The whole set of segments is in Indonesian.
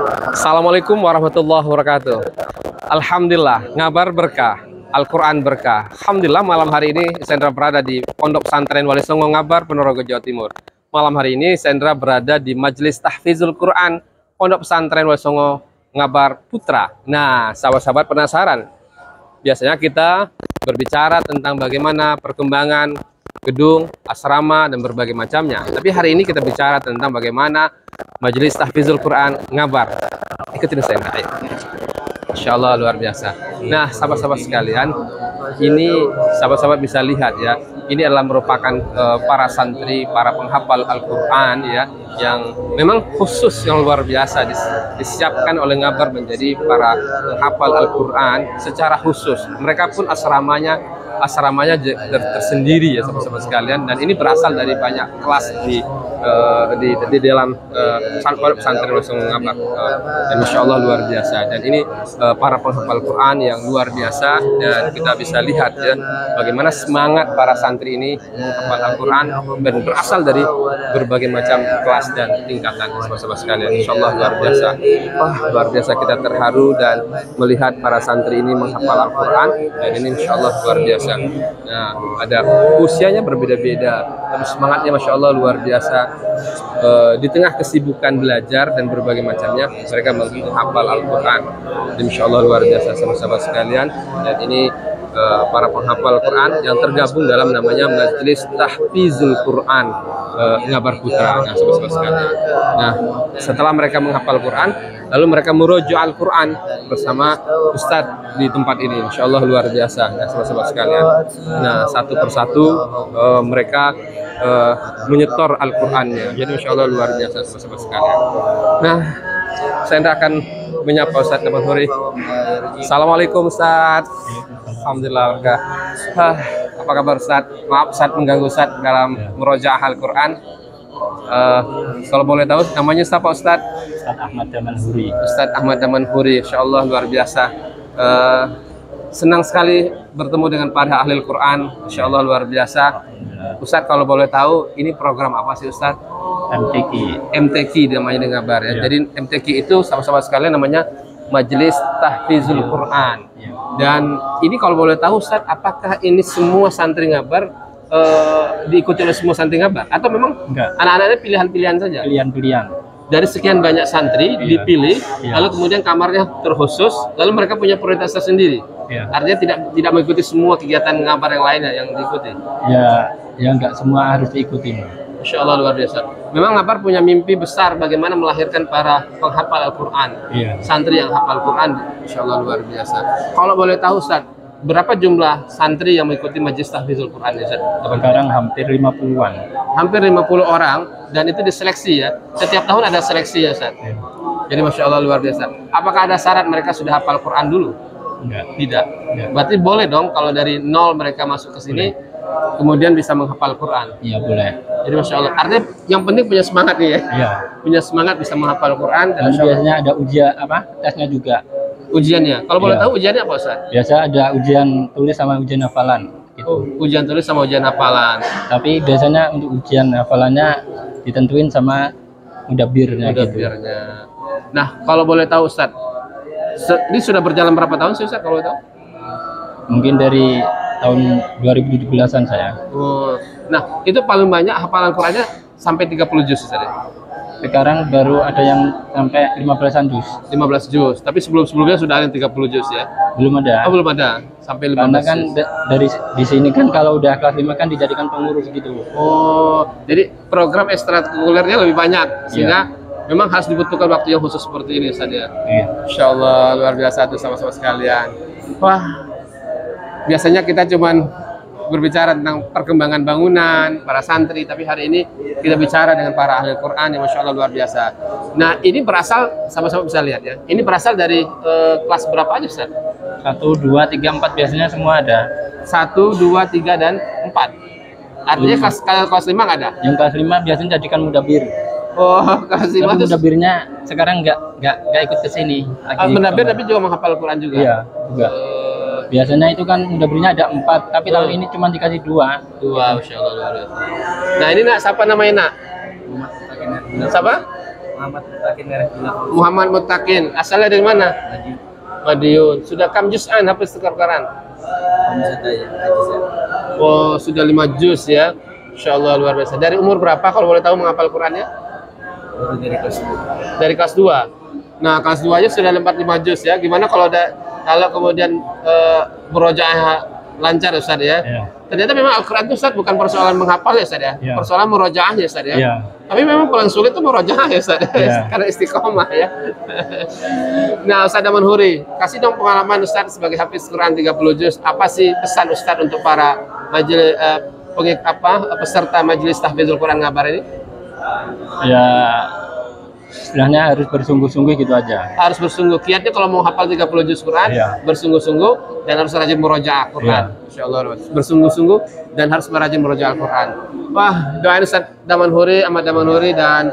Assalamualaikum warahmatullahi wabarakatuh. Alhamdulillah, ngabar berkah, Al-Quran berkah. Alhamdulillah malam hari ini Sandra berada di Pondok Pesantren Wali Songo Ngabar, Ponorogo, Jawa Timur. Malam hari ini Sandra berada di Majelis Tahfizul Quran Pondok Pesantren Wali Songo Ngabar Putra. Nah, sahabat-sahabat penasaran? Biasanya kita berbicara tentang bagaimana perkembangan gedung, asrama, dan berbagai macamnya. Tapi hari ini kita bicara tentang bagaimana Majelis Tahfizul Quran Ngabar. Ikutin saya, ayo. Insya Allah luar biasa. Nah, sahabat-sahabat sekalian, ini sahabat-sahabat bisa lihat ya, ini adalah merupakan para santri, para penghafal Al-Quran ya, yang memang khusus yang luar biasa disiapkan oleh Ngabar menjadi para penghafal Al-Quran secara khusus. Mereka pun asramanya tersendiri ya sahabat-sahabat sekalian, dan ini berasal dari banyak kelas di dalam pesantren Wali Songo Ngabar, dan Masya Allah luar biasa. Dan ini para penghafal Quran yang luar biasa, dan kita bisa lihat ya bagaimana semangat para santri ini menghafal Al-Quran dan berasal dari berbagai macam kelas dan tingkatan sahabat-sahabat sekalian. Insya Allah luar biasa. Wah, luar biasa, kita terharu dan melihat para santri ini menghafal Al-Quran, dan ini Insya Allah luar biasa. Nah, ada usianya berbeda-beda, tapi semangatnya Masya Allah luar biasa. Di tengah kesibukan belajar dan berbagai macamnya, mereka menghafal Al-Quran. Insya Allah luar biasa sahabat-sahabat sekalian. Dan ini para penghafal Quran yang tergabung dalam namanya Majelis Tahfizul Quran Ngabar Putra. Nah, sahabat-sahabat sekalian. Nah, setelah mereka menghafal Quran, lalu mereka merujuk Al-Quran bersama Ustadz di tempat ini. Insya Allah luar biasa, nah, sahabat-sahabat sekalian. Nah, satu persatu mereka menyetor Al-Qurannya. Jadi Insya Allah luar biasa sahabat-sahabat sekalian. Nah, saya akan menyapa Ustadz Ahmad Huri. Assalamualaikum Ustadz. Alhamdulillah. Apa kabar Ustadz? Maaf Ustadz mengganggu Ustadz dalam merojaah Al-Quran. Kalau boleh tahu namanya siapa Ustadz? Ustadz Ahmad Daman Huri. Ustadz Ahmad Daman Huri. Insya Allah luar biasa. Senang sekali bertemu dengan para ahli Al-Quran. Insya Allah luar biasa. Ustadz kalau boleh tahu ini program apa sih Ustadz? MTQ namanya di Ngabar ya. Jadi MTQ itu sahabat-sahabat sekalian namanya Majelis Tahfizul Quran. Dan ini kalau boleh tahu Ustadz, apakah ini semua santri Ngabar diikuti oleh semua santri Ngabar, atau memang anak-anaknya pilihan-pilihan saja? Pilihan-pilihan. Dari sekian banyak santri dipilih, lalu kemudian kamarnya terkhusus, lalu mereka punya prioritas tersendiri. Artinya tidak mengikuti semua kegiatan Ngabar yang lainnya yang diikuti. Ya nggak semua harus diikuti. Insya Allah luar biasa. Memang Ngabar punya mimpi besar bagaimana melahirkan para penghafal Al-Quran, santri yang hafal Al-Quran. Insya Allah luar biasa. Kalau boleh tahu Ustadz, berapa jumlah santri yang mengikuti Majelis Tahfizul Quran ya Ustadz? Sekarang hampir 50-an. Hampir 50 orang, dan itu diseleksi ya. Setiap tahun ada seleksi ya Ustadz. Jadi Masya Allah luar biasa. Apakah ada syarat mereka sudah hafal Quran dulu? Enggak. Tidak. Berarti boleh dong kalau dari nol mereka masuk ke sini, kemudian bisa menghafal Quran. Iya boleh. Jadi Masya Allah. Artinya yang penting punya semangat nih ya. Iya. Punya semangat bisa menghafal Quran. Dan biasanya ada ujian tesnya juga. Ujiannya. Kalau boleh tahu ujiannya apa Ustaz? Biasa ada ujian tulis sama ujian hafalan. Gitu. Oh, ujian tulis sama ujian hafalan. Tapi biasanya untuk ujian hafalannya ditentuin sama mudabbirnya. Mudabbirnya. Nah, kalau boleh tahu Ustaz, ini sudah berjalan berapa tahun sih Ustaz kalau boleh tahu? Mungkin dari tahun 2017-an saya. Oh. Nah, itu paling banyak hafalan Qurannya sampai 30 juz Ustaz. Sekarang baru ada yang sampai 15-an juz. 15 juz, tapi sebelum-sebelumnya sudah ada yang 30 juz ya? Belum ada. Oh, belum ada. Sampai 15 karena kan juz. dari di sini kan kalau udah kelas 5 kan dijadikan pengurus gitu. Oh, jadi program ekstrakurikulernya lebih banyak sehingga memang harus dibutuhkan waktu yang khusus seperti ini Ustaz ya. Insya Allah luar biasa tuh sama-sama sekalian. Wah, biasanya kita cuman berbicara tentang perkembangan bangunan, para santri, tapi hari ini kita bicara dengan para ahli Quran yang Masya Allah luar biasa. Nah, ini berasal, sama-sama bisa lihat ya, ini berasal dari kelas berapa aja Ustaz? 1, 2, 3, 4 biasanya semua ada. 1, 2, 3, dan 4. Artinya kelas 5 nggak ada? Yang kelas 5 biasanya jadikan mudabbir. Oh, kelas 5 itu mudabbirnya sekarang nggak ikut ke sini. Mudabbir tapi juga menghafal Quran juga? Iya, juga. Biasanya itu kan mudabbirnya ada 4, tapi tahun ini cuma dikasih 2. Masya Allah luar biasa. Nah ini nak, siapa namanya nak? Siapa? Muhammad Mutakin. Asalnya dari mana? Madiun. Sudah kam juz'an hafiz Al-Quran? Oh, sudah 5 juz ya. Insyaallah luar biasa. Dari umur berapa kalau boleh tahu menghafal Qurannya? Dari kelas 2. Nah, kelas 2 aja sudah 5 juz ya. Gimana kalau kemudian murojaah lancar Ustaz ya? Ternyata memang Al-Quran itu Ustaz bukan persoalan menghafal ya Ustaz ya? Persoalan murojaah ya Ustaz ya? Tapi memang paling sulit itu murojaah ya Ustaz karena istiqomah ya. Nah, Ustaz Daman Huri, kasih dong pengalaman Ustaz sebagai hafiz Quran 30 juz. Apa sih pesan Ustaz untuk para majelis peserta majelis tahfizul Quran Ngabar ini? Ya, istilahnya harus bersungguh-sungguh gitu aja. Harus bersungguh. Kiatnya kalau mau hafal 30 juz Quran, bersungguh-sungguh dan harus rajin murojaah Quran. Insyaallah bersungguh-sungguh dan harus merajin murojaah Quran. Wah, doain Ustaz Daman Huri, Ahmad Daman Huri dan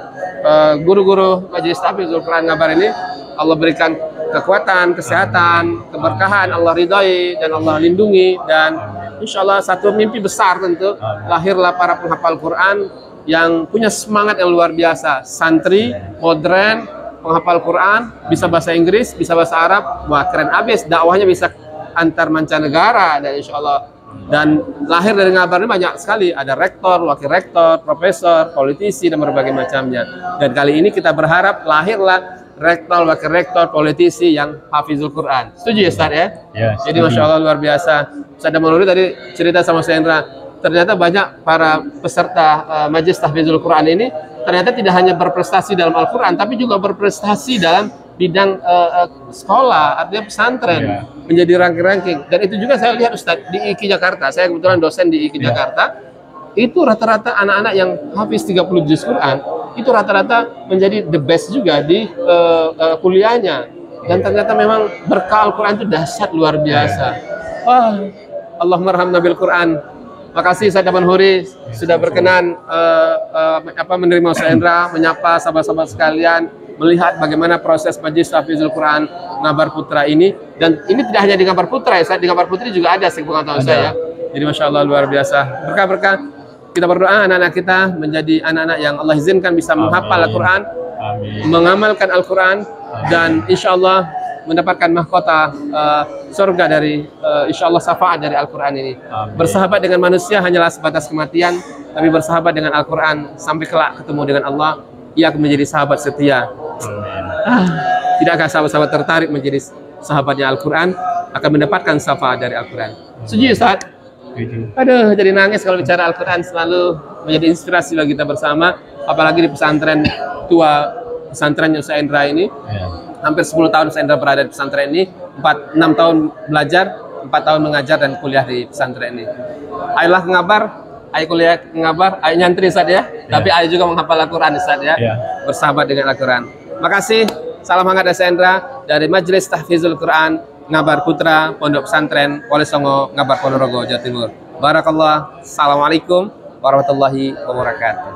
guru-guru majelis tahfizul Quran Ngabar ini Allah berikan kekuatan, kesehatan, keberkahan, Allah ridhai dan Allah lindungi, dan insyaallah satu mimpi besar tentu lahirlah para penghafal Quran yang punya semangat yang luar biasa, santri modern, penghafal Quran, bisa bahasa Inggris, bisa bahasa Arab, wah keren abis, dakwahnya bisa antar mancanegara, dan insyaallah dan lahir dari Ngabar ini banyak sekali, ada rektor, wakil rektor, profesor, politisi dan berbagai macamnya. Dan kali ini kita berharap lahirlah rektor, wakil rektor, politisi yang hafizul Quran. Setuju ya Ustaz ya? Jadi Masya Allah luar biasa. Ustaz Daman Huri tadi cerita sama saya Indra, ternyata banyak para peserta majelis tahfizul Quran ini ternyata tidak hanya berprestasi dalam Al-Quran, tapi juga berprestasi dalam bidang sekolah, artinya pesantren, menjadi ranking-ranking. Dan itu juga saya lihat Ustaz di IKI Jakarta, saya kebetulan dosen di IKI Jakarta, itu rata-rata anak-anak yang hafiz 30 juz Quran, itu rata-rata menjadi the best juga di kuliahnya. Dan ternyata memang berkah Al-Quran itu dahsyat luar biasa. Wah, Allahumma arhamna bil Quran. Makasih Ustaz Daman Huri sudah berkenan menerima Ustaz Indra, menyapa sahabat-sahabat sekalian, melihat bagaimana proses majelis tahfizul Quran Ngabar Putra ini. Dan ini tidak hanya di Ngabar Putra ya, di Ngabar Putri juga ada sepengetahuan saya. Jadi Masya Allah luar biasa. Berkah-berkah. Kita berdoa anak-anak kita menjadi anak-anak yang Allah izinkan bisa menghafal Al-Quran, mengamalkan Al-Quran, dan insya Allah mendapatkan mahkota surga dari insya Allah syafaat dari Al-Quran ini. Bersahabat dengan manusia hanyalah sebatas kematian, tapi bersahabat dengan Al-Quran sampai kelak ketemu dengan Allah, ia akan menjadi sahabat setia. Tidakkah sahabat-sahabat tertarik menjadi sahabatnya Al-Quran, akan mendapatkan syafaat dari Al-Quran? Setuju Ustaz? Aduh, jadi nangis kalau bicara Al-Quran, selalu menjadi inspirasi bagi kita bersama, apalagi di pesantren tua, pesantren Ustaz Indra ini. Hampir 10 tahun Ustaz Indra berada di pesantren ini, 6 tahun belajar, 4 tahun mengajar dan kuliah di pesantren ini. Ayolah ke Ngabar, ayo kuliah ke Ngabar, ayo nyantri Ustaz ya, tapi ayo juga menghafal Al-Quran Ustaz ya, bersahabat dengan Al-Quran. Makasih, salam hangat Ustaz Indra dari Majelis Tahfizul Quran Ngabar Putra, Pondok Pesantren Wali Songo, Ngabar Ponorogo, Jawa Timur. Barakallah. Assalamualaikum warahmatullahi wabarakatuh.